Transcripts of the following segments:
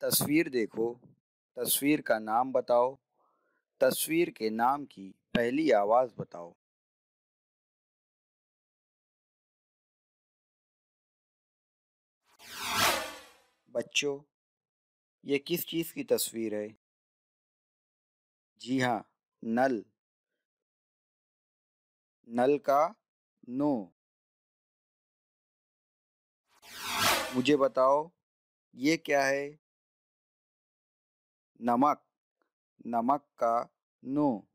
तस्वीर देखो, तस्वीर का नाम बताओ, तस्वीर के नाम की पहली आवाज बताओ। बच्चों, ये किस चीज की तस्वीर है? जी हाँ, नल। नल का नो। मुझे बताओ, ये क्या है? नमक। नमक का नो।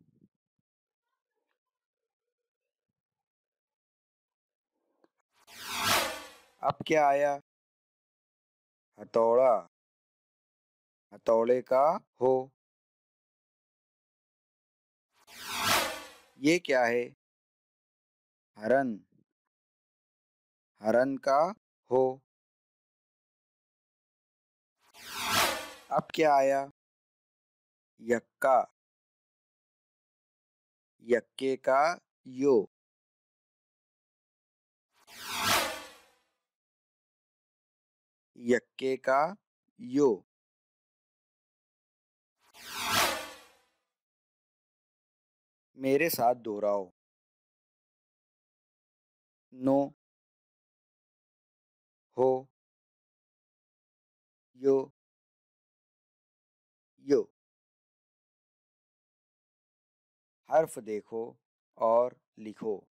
अब क्या आया? हथौड़ा। हथौड़े का हो। ये क्या है? हरन। हरन का हो। अब क्या आया? यक्का। यक्के का यो। यक्के का यो। मेरे साथ दोहराओ। नो। हो। यो। यो। हर्फ देखो और लिखो।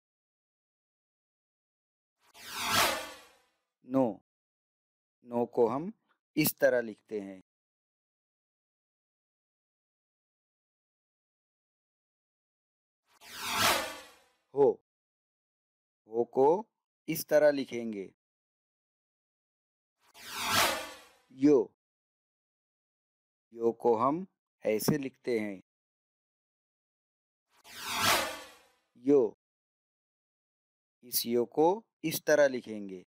नो। नो को हम इस तरह लिखते हैं। हो। हो को इस तरह लिखेंगे। यो। यो को हम ऐसे लिखते हैं। यो। इस यो को इस तरह लिखेंगे।